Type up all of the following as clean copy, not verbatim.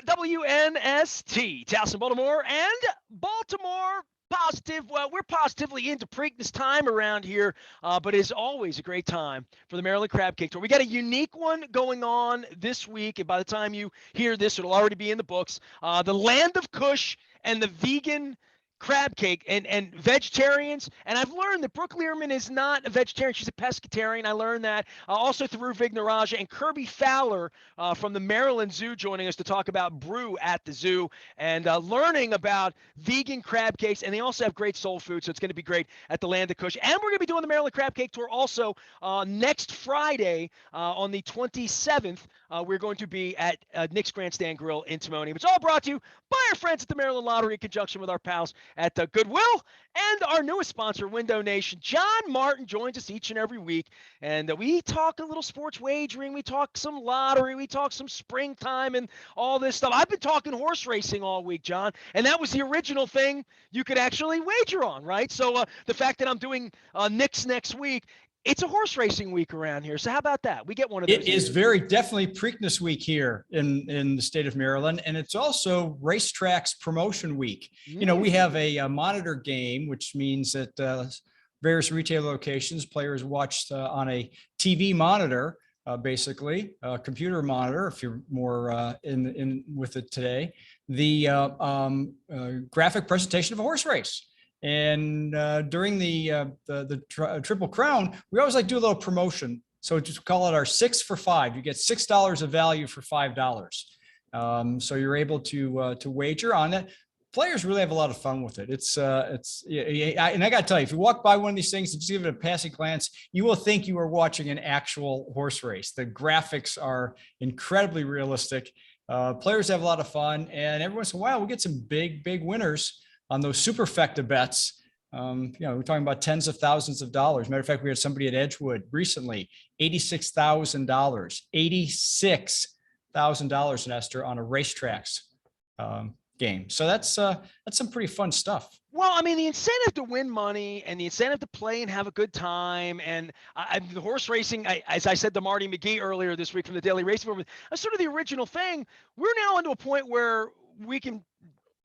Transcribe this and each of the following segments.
WNST, Towson, Baltimore, and Baltimore positive. Well, we're positively into Preakness time around here, but it's always a great time for the Maryland Crab Cake Tour. We got a unique one going on this week, and by the time you hear this, it'll already be in the books. The Land of Kush and the vegan crab cake and vegetarians. And I've learned that Brooke Learman is not a vegetarian. She's a pescatarian. I learned that. Also through Vignaraja and Kirby Fowler from the Maryland Zoo joining us to talk about brew at the zoo and learning about vegan crab cakes. And they also have great soul food, so it's going to be great at the Land of Kush. And we're going to be doing the Maryland Crab Cake Tour also next Friday on the 27th. We're going to be at Nick's Grandstand Grill in Timonium. It's all brought to you by our friends at the Maryland Lottery in conjunction with our pals at Goodwill and our newest sponsor, Window Nation. John Martin joins us each and every week, and we talk a little sports wagering. We talk some lottery. We talk some springtime and all this stuff. I've been talking horse racing all week, John, and that was the original thing you could actually wager on, right? So the fact that I'm doing Nick's next week, it's a horse racing week around here. So how about that? We get one of those. It is very definitely Preakness week here in the state of Maryland. And it's also Racetrax promotion week. You know, we have a monitor game, which means that various retail locations, players watch on a TV monitor, basically a computer monitor, if you're more in with it today, the graphic presentation of a horse race. And during the Triple Crown, we always like to do a little promotion. So just call it our 6 for $5. You get $6 of value for $5. So you're able to wager on it. Players really have a lot of fun with it. And I got to tell you, if you walk by one of these things and just give it a passing glance, you will think you are watching an actual horse race. The graphics are incredibly realistic. Players have a lot of fun, and every once in a while, we get some big winners on those superfecta bets. You know, we're talking about tens of thousands of dollars. Matter of fact, we had somebody at Edgewood recently, $86,000, $86,000 in Esther on a Racetrax game. So that's some pretty fun stuff. Well, I mean, the incentive to win money and the incentive to play and have a good time, and the horse racing, as I said to Marty McGee earlier this week from the Daily Racing Form, that's sort of the original thing. We're now into a point where we can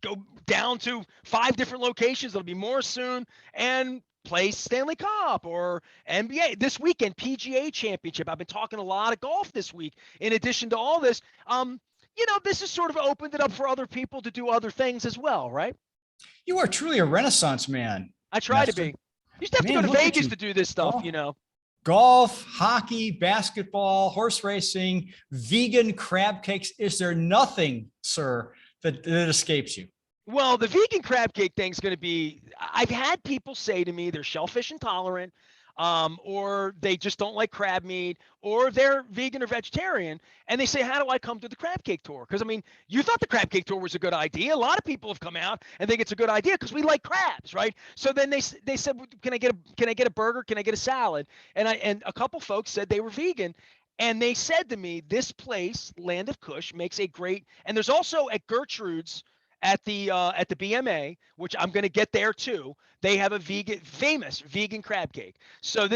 go down to 5 different locations. There'll be more soon, and play Stanley Cup or NBA this weekend, PGA Championship. I've been talking a lot of golf this week. In addition to all this, you know, this has sort of opened it up for other people to do other things as well, right? You are truly a Renaissance man. I try to be. You just have to go to Vegas to do this stuff, you know. Golf, hockey, basketball, horse racing, vegan crab cakes. Is there nothing, sir, that escapes you? Well, the vegan crab cake thing's going to be, I've had people say to me they're shellfish intolerant, or they just don't like crab meat, or they're vegan or vegetarian. And they say, how do I come to the crab cake tour? Because, I mean, you thought the crab cake tour was a good idea. A lot of people have come out and think it's a good idea because we like crabs, right? So then they said, can I get a burger? Can I get a salad? And a couple folks said they were vegan. And they said to me, this place, Land of Kush, makes a great, and there's also at Gertrude's, at the BMA, which I'm going to get there too. They have a famous vegan crab cake. So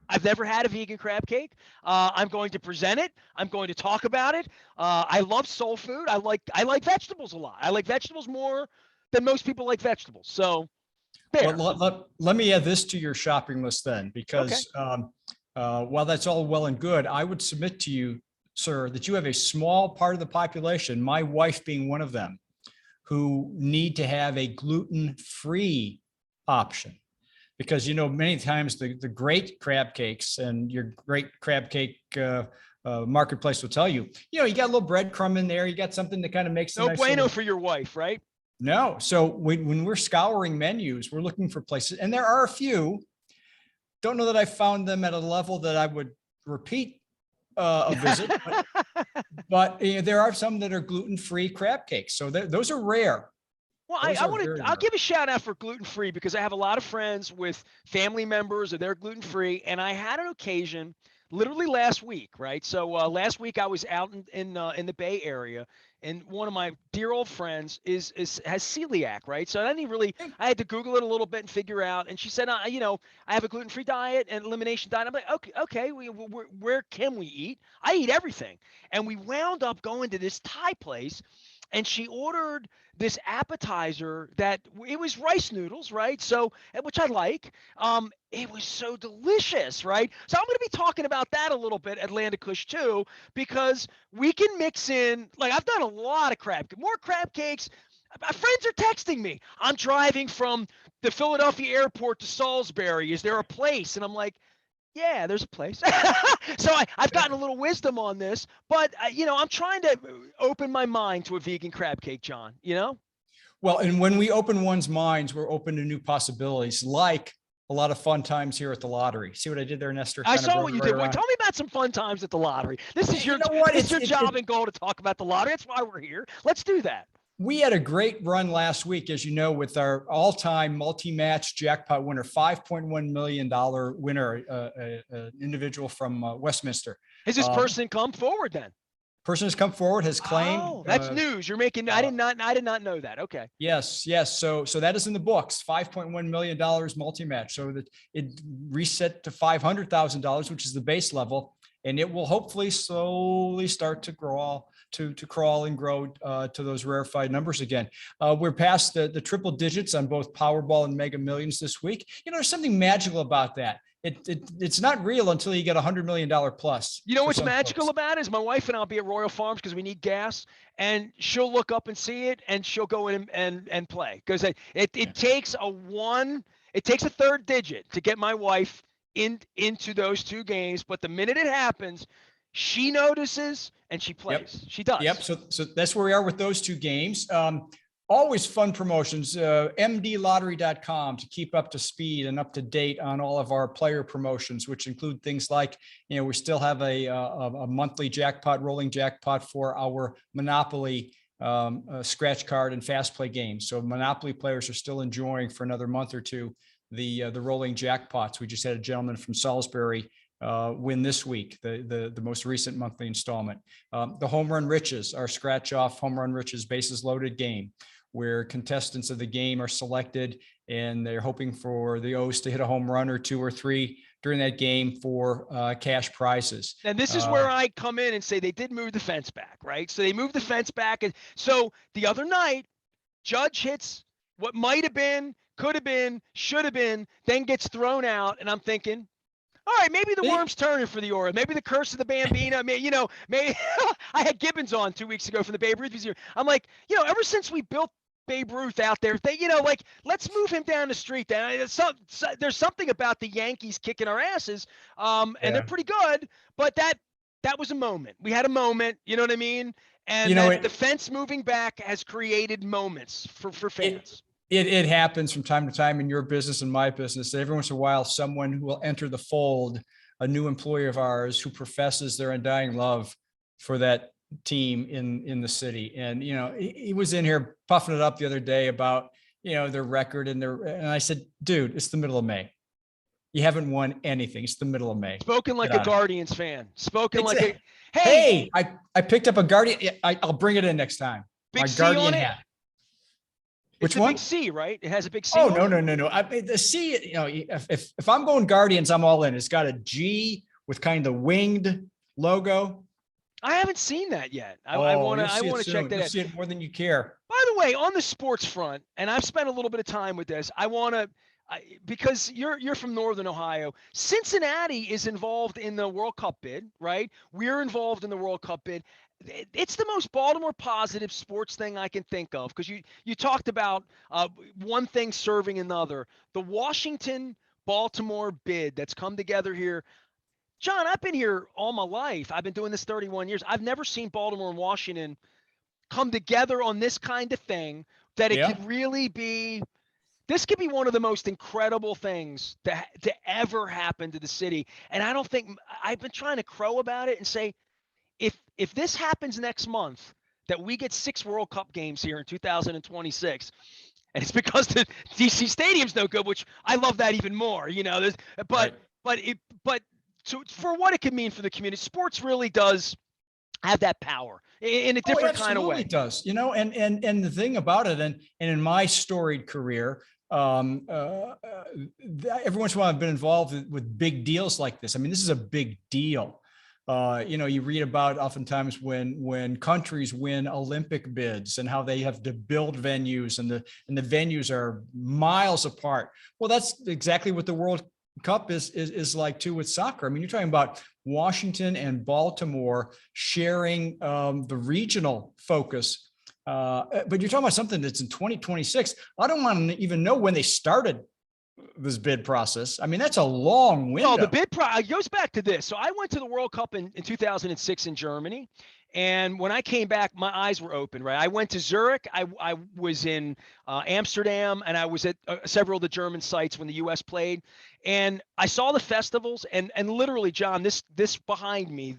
I've never had a vegan crab cake. I'm going to present it. I'm going to talk about it. I love soul food. I like vegetables a lot. I like vegetables more than most people like vegetables. So there. Well, let me add this to your shopping list then, because while that's all well and good, I would submit to you, sir, that you have a small part of the population, my wife being one of them, who need to have a gluten-free option. Because, you know, many times the great crab cakes and your great crab cake marketplace will tell you, you know, you got a little breadcrumb in there. You got something that kind of makes no bueno for your wife, right? No. So when we're scouring menus, we're looking for places, and there are a few. Don't know that I found them at a level that I would repeat a visit, but there are some that are gluten-free crab cakes. So those are rare. Well, I'll give a shout out for gluten-free because I have a lot of friends with family members and they're gluten-free. And I had an occasion literally last week, right? So last week I was out in the Bay Area, and one of my dear old friends has celiac, right? So I didn't really, I had to Google it a little bit and figure out. And she said, you know, I have a gluten-free diet and elimination diet. I'm like, okay, where can we eat? I eat everything, and we wound up going to this Thai place, and she ordered this appetizer that it was rice noodles, right? So, which I like. It was so delicious, right? So I'm going to be talking about that a little bit, Atlanta Kush too, because we can mix in. Like I've done a lot of more crab cakes. My friends are texting me. I'm driving from the Philadelphia airport to Salisbury. Is there a place? And I'm like, yeah, there's a place. So I've gotten a little wisdom on this, but you know, I'm trying to open my mind to a vegan crab cake, John. You know? Well, and when we open one's minds, we're open to new possibilities, like a lot of fun times here at the lottery. See what I did there, Nestor? I Kind of saw brought what it you right did. Well, around. tell me about some fun times at the lottery. This is You know what? it's your job and goal to talk about the lottery. That's why we're here. Let's do that. We had a great run last week, as you know, with our all-time multi-match jackpot winner, $5.1 million winner, an individual from Westminster. Has this person come forward then? Person has come forward, has claimed. Oh, that's news. You're making. I did not know that. Okay. Yes. So that is in the books. $5.1 million multi-match. So that it reset to $500,000, which is the base level, and it will hopefully slowly start to grow. To crawl and grow to those rarefied numbers again. We're past the triple digits on both Powerball and Mega Millions this week. You know, there's something magical about that. It's not real until you get $100 million plus. You know what's magical about it is my wife and I'll be at Royal Farms because we need gas, and she'll look up and see it, and she'll go in and play because it takes a third digit to get my wife into those two games, but the minute it happens, she notices and she plays. Yep. She does. Yep. So that's where we are with those two games. Always fun promotions, mdlottery.com to keep up to speed and up to date on all of our player promotions, which include things like, you know, we still have a monthly jackpot, rolling jackpot for our Monopoly scratch card and fast play games. So Monopoly players are still enjoying for another month or two the rolling jackpots. We just had a gentleman from Salisbury win this week, the most recent monthly installment. The Home Run Riches, our scratch off Home Run Riches bases loaded game, where contestants of the game are selected and they're hoping for the O's to hit a home run or two or three during that game for cash prizes. And this is where I come in and say they did move the fence back, right? So they moved the fence back. And so the other night, Judge hits what might have been, could have been, should have been, then gets thrown out. And I'm thinking, all right, maybe the worm's turning for the Orioles. Maybe the curse of the Bambino. Maybe I had Gibbons on 2 weeks ago from the Babe Ruth Museum. I'm like, you know, ever since we built Babe Ruth out there, let's move him down the street. There's something about the Yankees kicking our asses, and they're pretty good. But that was a moment. We had a moment. You know what I mean? And the fence moving back has created moments for fans. It happens from time to time in your business and my business. Every once in a while, someone who will enter the fold, a new employee of ours who professes their undying love for that team in the city. And, you know, he was in here puffing it up the other day about, you know, their record and I said, dude, it's the middle of May. You haven't won anything. It's the middle of May. Spoken like a Guardians fan. Hey, I picked up a Guardian. I'll bring it in next time. Big My C Guardian on it. hat. Which one? Big C, right? It has a big C. Oh, no. The C, you know, if I'm going Guardians, I'm all in. It's got a G with kind of the winged logo. I haven't seen that yet. I want to check that out. See it more than you care. By the way, on the sports front, and I've spent a little bit of time with this, because you're from Northern Ohio, Cincinnati is involved in the World Cup bid, right? We're involved in the World Cup bid. It's the most Baltimore positive sports thing I can think of, because you talked about one thing serving another. The Washington-Baltimore bid that's come together here. John, I've been here all my life. I've been doing this 31 years. I've never seen Baltimore and Washington come together on this kind of thing, that it could really be – this could be one of the most incredible things to ever happen to the city. And I don't think – I've been trying to crow about it and say, if this happens next month, that we get 6 World Cup games here in 2026, and it's because the DC Stadium's no good, which I love that even more, you know. But for what it could mean for the community. Sports really does have that power in a different kind of way. It does, and the thing about it, and in my storied career, every once in a while I've been involved with big deals like this. I mean, this is a big deal. You read about oftentimes when countries win Olympic bids and how they have to build venues, and the venues are miles apart. Well, that's exactly what the World Cup is like too with soccer. I mean, you're talking about Washington and Baltimore sharing the regional focus, but you're talking about something that's in 2026. I don't want to even know when they started this bid process. I mean, that's a long window. No, the bid goes back to this. So I went to the World Cup in 2006 in Germany. And when I came back, my eyes were open, right? I went to Zurich. I was in Amsterdam, and I was at several of the German sites when the U.S. played. And I saw the festivals, and literally, John, this behind me,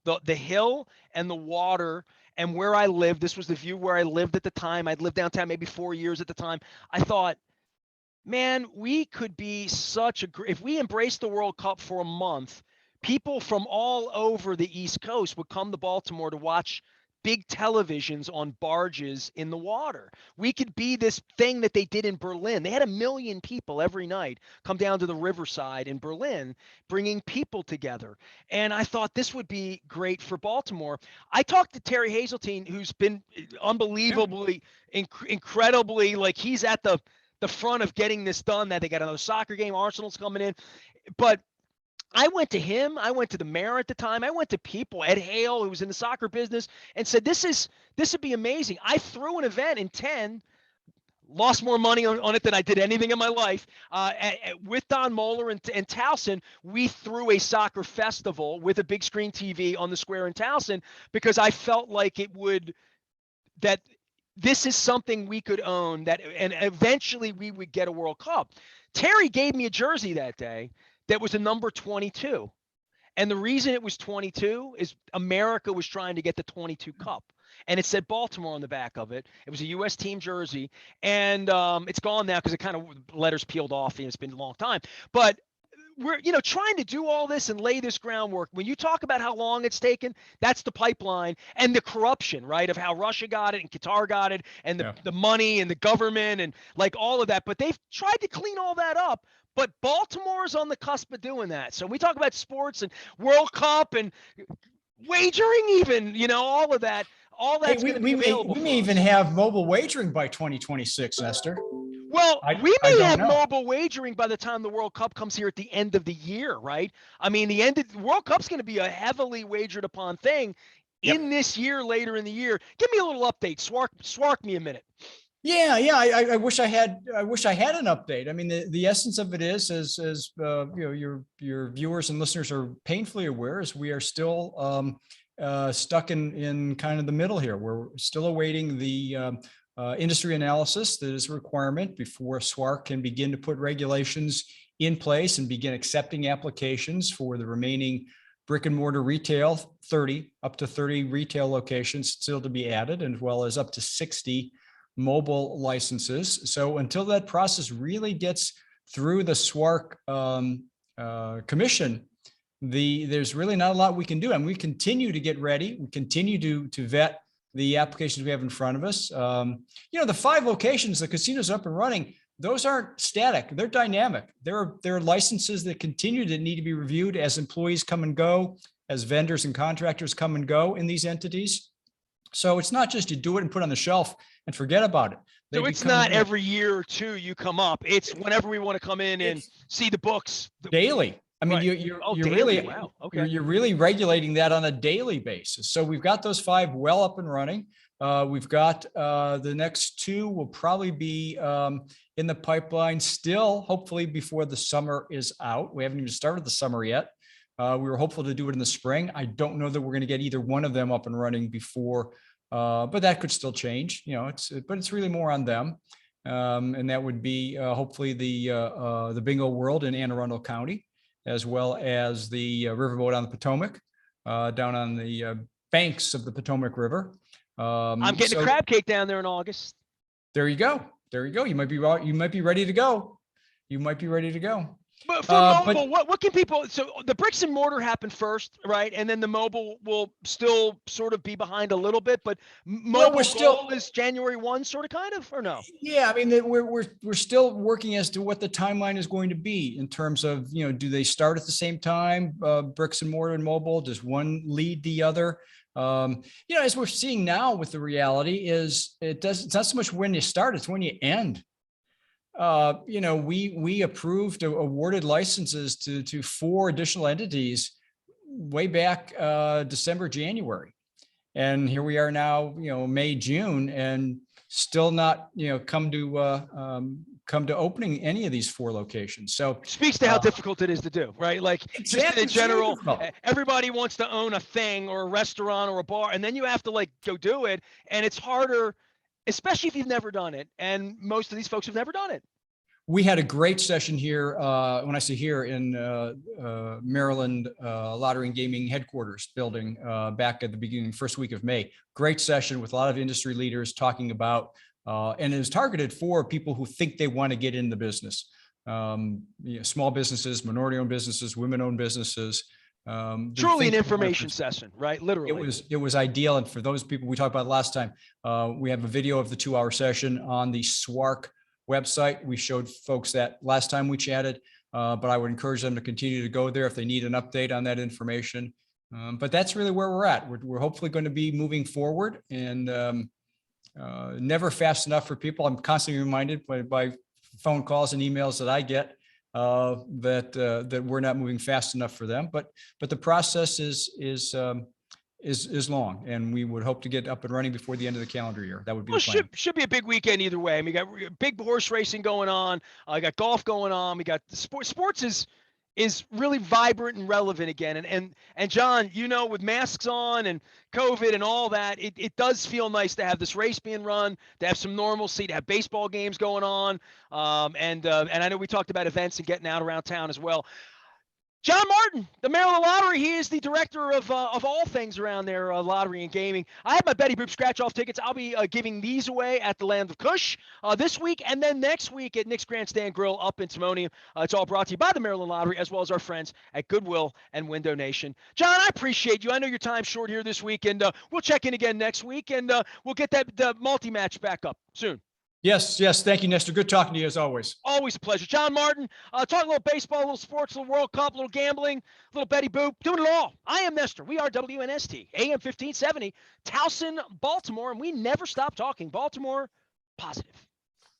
the hill and the water and where I lived, this was the view where I lived at the time. I'd lived downtown maybe 4 years at the time. I thought, man, we could be if we embraced the World Cup for a month, people from all over the East Coast would come to Baltimore to watch big televisions on barges in the water. We could be this thing that they did in Berlin. They had 1 million people every night come down to the riverside in Berlin, bringing people together. And I thought this would be great for Baltimore. I talked to Terry Hazeltine, who's been unbelievably, incredibly, like he's at the front of getting this done, that they got another soccer game. Arsenal's coming in. But I went to him. I went to the mayor at the time. I went to people, Ed Hale, who was in the soccer business, and said, this would be amazing. I threw an event in 10, lost more money on it than I did anything in my life. With Don Moeller and Towson, we threw a soccer festival with a big screen TV on the square in Towson, because I felt like this is something we could own, and eventually we would get a World Cup. Terry gave me a jersey that day that was a number 22. And the reason it was 22 is America was trying to get the 22 Cup. And it said Baltimore on the back of it. It was a U.S. team jersey. And it's gone now because it kind of letters peeled off, and it's been a long time. But we're trying to do all this and lay this groundwork. When you talk about how long it's taken, that's the pipeline, and the corruption, right, of how Russia got it and Qatar got it, and the money and the government and like all of that. But they've tried to clean all that up. But Baltimore's on the cusp of doing that. So we talk about sports and World Cup and wagering, even, all of that. All that's going to be available. We may even have mobile wagering by 2026, Nestor. Well, we may have mobile wagering by the time the World Cup comes here at the end of the year, right? I mean, the World Cup's going to be a heavily wagered upon thing in this year, later in the year. Give me a little update. Swark me a minute. Yeah. I wish I had an update. I mean, the essence of it is, as your viewers and listeners are painfully aware, is we are still stuck in kind of the middle here. We're still awaiting the industry analysis that is a requirement before SWARC can begin to put regulations in place and begin accepting applications for the remaining brick and mortar retail, up to 30 retail locations still to be added, as well as up to 60 mobile licenses. So until that process really gets through the SWARC commission, there's really not a lot we can do. And we continue to get ready. We continue to vet the applications we have in front of us. The 5 locations, the casinos up and running, those aren't static. They're dynamic. There are licenses that continue to need to be reviewed as employees come and go, as vendors and contractors come and go in these entities. So it's not just you do it and put it on the shelf and forget about it. So it's not every year or two you come up. It's whenever we want to come in and see the books. Daily. I mean, you're really regulating that on a daily basis. So we've got those 5 well up and running. We've got the next 2 will probably be in the pipeline still, hopefully before the summer is out. We haven't even started the summer yet. We were hopeful to do it in the spring. I don't know that we're going to get either one of them up and running before, but that could still change. But it's really more on them. And that would be hopefully the Bingo World in Anne Arundel County, as well as the riverboat on the Potomac, down on the banks of the Potomac River. I'm getting a crab cake down there in August. There you go. You might be ready to go. But for mobile, But what can people? So the bricks and mortar happen first, right? And then the mobile will still sort of be behind a little bit. But well, we're mobile still, goal is January 1, sort of, kind of, or no? yeah. I mean, we're still working as to what the timeline is going to be in terms of, do they start at the same time, bricks and mortar and mobile? Does one lead the other? As we're seeing now with the reality is it's not so much when you start, it's when you end. We approved awarded licenses to 4 additional entities way back December, January. And here we are now, May, June, and still not, come to opening any of these 4 locations. So Speaks to how difficult it is to do, right? Like, just in exactly, it's really general, difficult. everybody wants to own a thing or a restaurant or a bar, and then you have to like go do it, and it's harder, especially if you've never done it. And most of these folks have never done it. We had a great session here, when I say here, in Maryland Lottery and Gaming headquarters building back at the beginning, first week of May. Great session with a lot of industry leaders talking about, and it was targeted for people who think they want to get in the business. Small businesses, minority-owned businesses, women-owned businesses. Truly an information session, right? Literally. It was ideal. And for those people we talked about last time, we have a video of the 2-hour session on the SWARC website. We showed folks that last time we chatted, but I would encourage them to continue to go there if they need an update on that information. But that's really where we're at. We're hopefully going to be moving forward, and never fast enough for people. I'm constantly reminded by phone calls and emails that I get that we're not moving fast enough for them. But the process is long, and we would hope to get up and running before the end of the calendar year. That would be the plan. Should be a big weekend either way. I mean, we got big horse racing going on. I got golf going on. We got the sports is really vibrant and relevant again. And John, with masks on and COVID and all that, it does feel nice to have this race being run, to have some normalcy, to have baseball games going on. And I know we talked about events and getting out around town as well. John Martin, the Maryland Lottery. He is the director of all things around there, lottery and gaming. I have my Betty Boop scratch-off tickets. I'll be giving these away at the Land of Kush this week, and then next week at Nick's Grandstand Grill up in Timonium. It's all brought to you by the Maryland Lottery, as well as our friends at Goodwill and Window Nation. John, I appreciate you. I know your time's short here this week, and we'll check in again next week, and we'll get the multi-match back up soon. Yes. Thank you, Nestor. Good talking to you as always. Always a pleasure. John Martin, talking a little baseball, a little sports, a little World Cup, a little gambling, a little Betty Boop, doing it all. I am Nestor. We are WNST, AM 1570, Towson, Baltimore, and we never stop talking Baltimore positive.